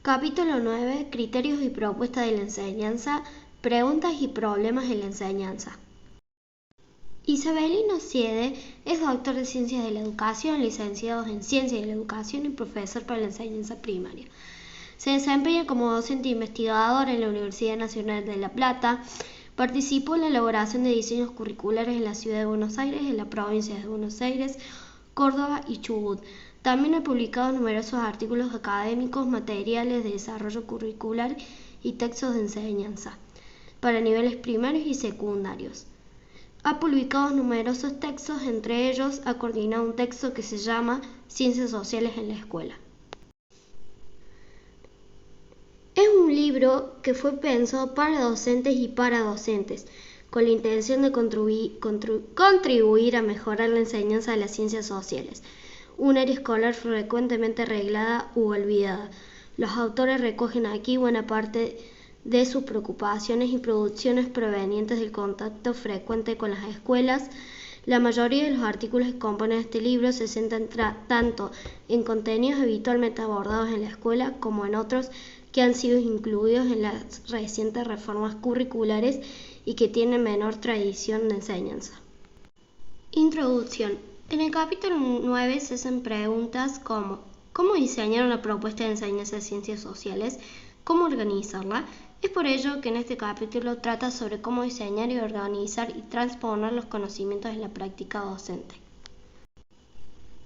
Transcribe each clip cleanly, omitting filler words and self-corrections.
Capítulo 9. Criterios y propuestas de la enseñanza. Preguntas y problemas en la enseñanza. Isabelino Siede es doctor de Ciencias de la Educación, licenciado en Ciencias de la Educación y profesor para la enseñanza primaria. Se desempeña como docente investigador en la Universidad Nacional de La Plata. Participó en la elaboración de diseños curriculares en la Ciudad de Buenos Aires, en la provincia de Buenos Aires, Córdoba y Chubut. También ha publicado numerosos artículos académicos, materiales de desarrollo curricular y textos de enseñanza para niveles primarios y secundarios. Ha publicado numerosos textos, entre ellos ha coordinado un texto que se llama Ciencias Sociales en la Escuela. Es un libro que fue pensado para docentes y para docentes, con la intención de contribuir a mejorar la enseñanza de las ciencias sociales, un área escolar frecuentemente arreglada u olvidada. Los autores recogen aquí buena parte de sus preocupaciones y producciones provenientes del contacto frecuente con las escuelas. La mayoría de los artículos que componen este libro se centran tanto en contenidos habitualmente abordados en la escuela como en otros que han sido incluidos en las recientes reformas curriculares y que tienen menor tradición de enseñanza. Introducción. En el capítulo 9 se hacen preguntas como ¿cómo diseñar una propuesta de enseñanza de ciencias sociales? ¿Cómo organizarla? Es por ello que en este capítulo trata sobre cómo diseñar y organizar y transponer los conocimientos en la práctica docente.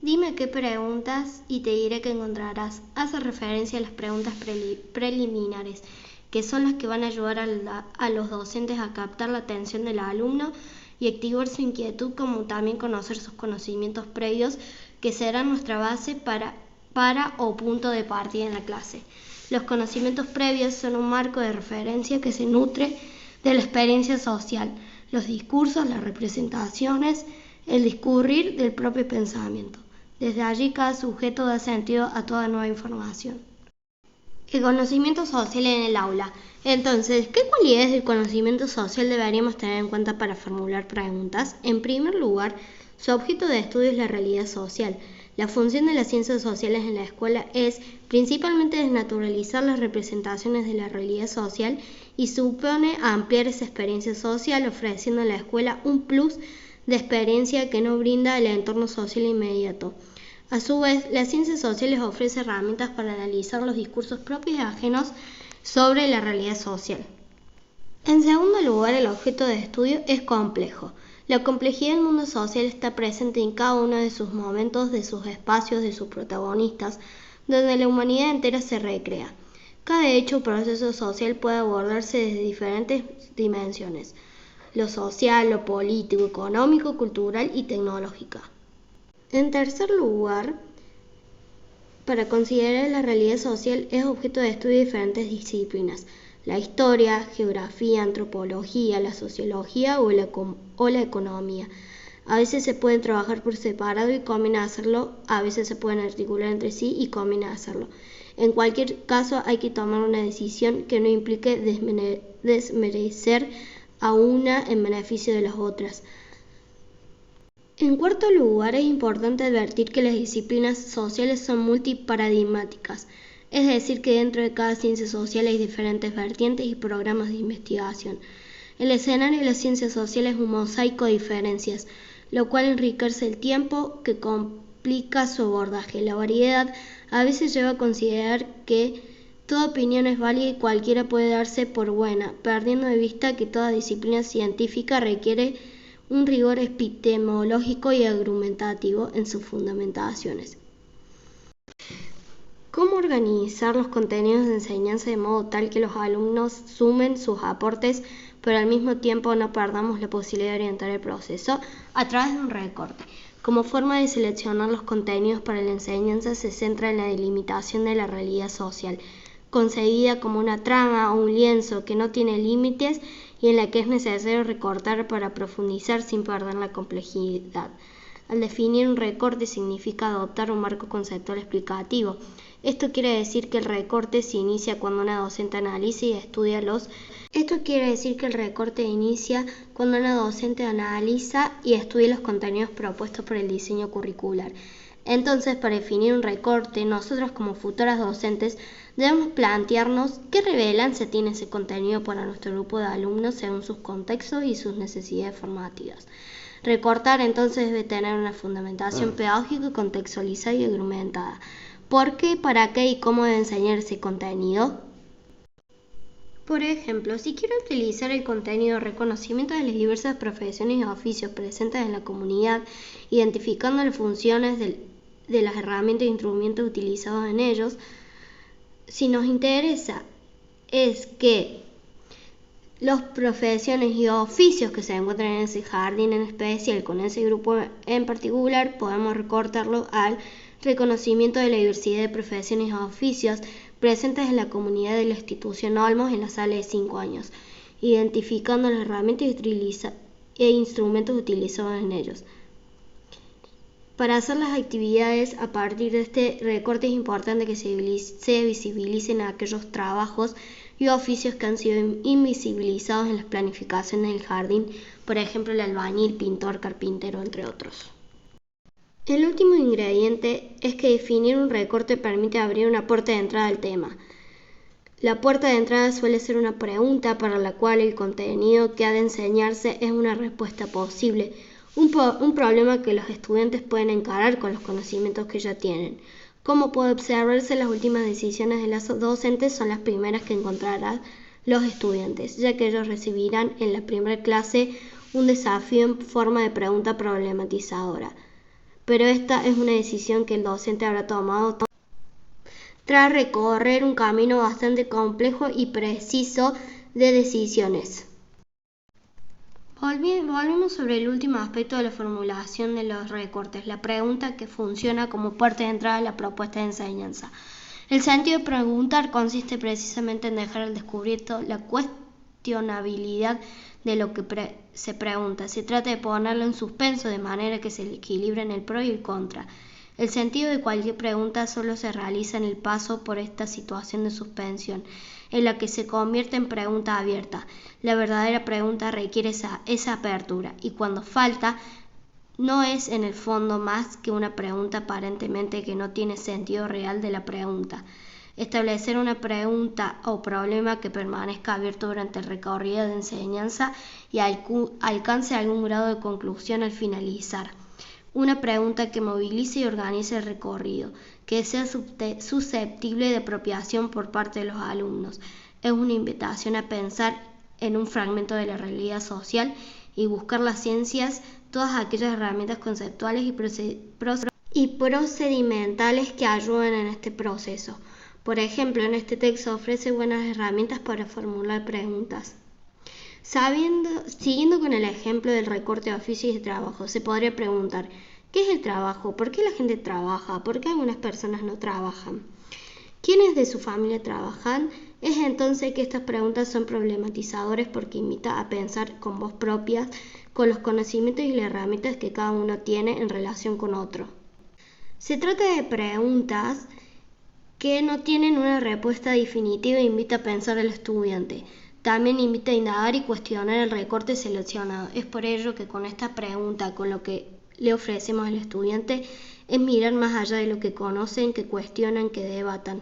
Dime qué preguntas y te diré qué encontrarás. Hace referencia a las preguntas preliminares, que son las que van a ayudar a los docentes a captar la atención del alumno y activar su inquietud, como también conocer sus conocimientos previos, que serán nuestra base para o punto de partida en la clase. Los conocimientos previos son un marco de referencia que se nutre de la experiencia social, los discursos, las representaciones, el discurrir del propio pensamiento. Desde allí cada sujeto da sentido a toda nueva información. El conocimiento social en el aula. Entonces, ¿qué cualidades del conocimiento social deberíamos tener en cuenta para formular preguntas? En primer lugar, su objeto de estudio es la realidad social. La función de las ciencias sociales en la escuela es principalmente desnaturalizar las representaciones de la realidad social y supone ampliar esa experiencia social, ofreciendo a la escuela un plus de experiencia que no brinda el entorno social inmediato. A su vez, las ciencias sociales ofrecen herramientas para analizar los discursos propios y ajenos sobre la realidad social. En segundo lugar, el objeto de estudio es complejo. La complejidad del mundo social está presente en cada uno de sus momentos, de sus espacios, de sus protagonistas, donde la humanidad entera se recrea. Cada hecho o proceso social puede abordarse desde diferentes dimensiones: lo social, lo político, económico, cultural y tecnológica. En tercer lugar, para considerar la realidad social es objeto de estudio de diferentes disciplinas: la historia, geografía, antropología, la sociología o la economía. A veces se pueden trabajar por separado y conviene hacerlo, a veces se pueden articular entre sí y conviene hacerlo. En cualquier caso, hay que tomar una decisión que no implique desmerecer a una en beneficio de las otras. En cuarto lugar, es importante advertir que las disciplinas sociales son multiparadigmáticas, es decir, que dentro de cada ciencia social hay diferentes vertientes y programas de investigación. El escenario de las ciencias sociales es un mosaico de diferencias, lo cual enriquece el tiempo que complica su abordaje. La variedad a veces lleva a considerar que toda opinión es válida y cualquiera puede darse por buena, perdiendo de vista que toda disciplina científica requiere un rigor epistemológico y argumentativo en sus fundamentaciones. ¿Cómo organizar los contenidos de enseñanza de modo tal que los alumnos sumen sus aportes, pero al mismo tiempo no perdamos la posibilidad de orientar el proceso? A través de un recorte. Como forma de seleccionar los contenidos para la enseñanza se centra en la delimitación de la realidad social, concebida como una trama o un lienzo que no tiene límites y en la que es necesario recortar para profundizar sin perder la complejidad. Al definir un recorte significa adoptar un marco conceptual explicativo. Esto quiere decir que el recorte se inicia cuando una docente analiza y estudia los contenidos propuestos por el diseño curricular. Entonces, para definir un recorte, nosotros como futuras docentes debemos plantearnos qué relevancia tiene ese contenido para nuestro grupo de alumnos según sus contextos y sus necesidades formativas. Recortar entonces debe tener una fundamentación pedagógica contextualizada y argumentada. ¿Por qué, para qué y cómo debe enseñar ese contenido? Por ejemplo, si quiero utilizar el contenido de reconocimiento de las diversas profesiones y oficios presentes en la comunidad, identificando las funciones de las herramientas e instrumentos utilizados en ellos, si nos interesa es que las profesiones y oficios que se encuentran en ese jardín en especial, con ese grupo en particular, podemos recortarlo al reconocimiento de la diversidad de profesiones y oficios presentes en la comunidad de la institución Olmos en la sala de 5 años, identificando las herramientas e instrumentos utilizados en ellos. Para hacer las actividades a partir de este recorte es importante que se visibilicen aquellos trabajos y oficios que han sido invisibilizados en las planificaciones del jardín, por ejemplo el albañil, pintor, carpintero, entre otros. El último ingrediente es que definir un recorte permite abrir una puerta de entrada al tema. La puerta de entrada suele ser una pregunta para la cual el contenido que ha de enseñarse es una respuesta posible, un problema que los estudiantes pueden encarar con los conocimientos que ya tienen. Como puede observarse, las últimas decisiones de los docentes son las primeras que encontrarán los estudiantes, ya que ellos recibirán en la primera clase un desafío en forma de pregunta problematizadora. Pero esta es una decisión que el docente habrá tomado tras recorrer un camino bastante complejo y preciso de decisiones. Volvemos sobre el último aspecto de la formulación de los recortes, la pregunta que funciona como puerta de entrada a la propuesta de enseñanza. El sentido de preguntar consiste precisamente en dejar al descubierto la cuestionabilidad de lo que se pregunta. Se trata de ponerlo en suspenso de manera que se equilibren el pro y el contra. El sentido de cualquier pregunta solo se realiza en el paso por esta situación de suspensión, en la que se convierte en pregunta abierta. La verdadera pregunta requiere esa apertura, y cuando falta, no es en el fondo más que una pregunta aparentemente que no tiene sentido real de la pregunta. Establecer una pregunta o problema que permanezca abierto durante el recorrido de enseñanza y alcance algún grado de conclusión al finalizar. Una pregunta que movilice y organice el recorrido, que sea susceptible de apropiación por parte de los alumnos. Es una invitación a pensar en un fragmento de la realidad social y buscar las ciencias, todas aquellas herramientas conceptuales y procedimentales que ayuden en este proceso. Por ejemplo, en este texto ofrece buenas herramientas para formular preguntas. Siguiendo con el ejemplo del recorte de oficios y trabajo, se podría preguntar: ¿qué es el trabajo? ¿Por qué la gente trabaja? ¿Por qué algunas personas no trabajan? ¿Quiénes de su familia trabajan? Es entonces que estas preguntas son problematizadoras porque invita a pensar con voz propia, con los conocimientos y las herramientas que cada uno tiene en relación con otro. Se trata de preguntas que no tienen una respuesta definitiva e invita a pensar al estudiante. También invita a indagar y cuestionar el recorte seleccionado. Es por ello que con esta pregunta, con lo que le ofrecemos al estudiante, es mirar más allá de lo que conocen, que cuestionan, que debatan.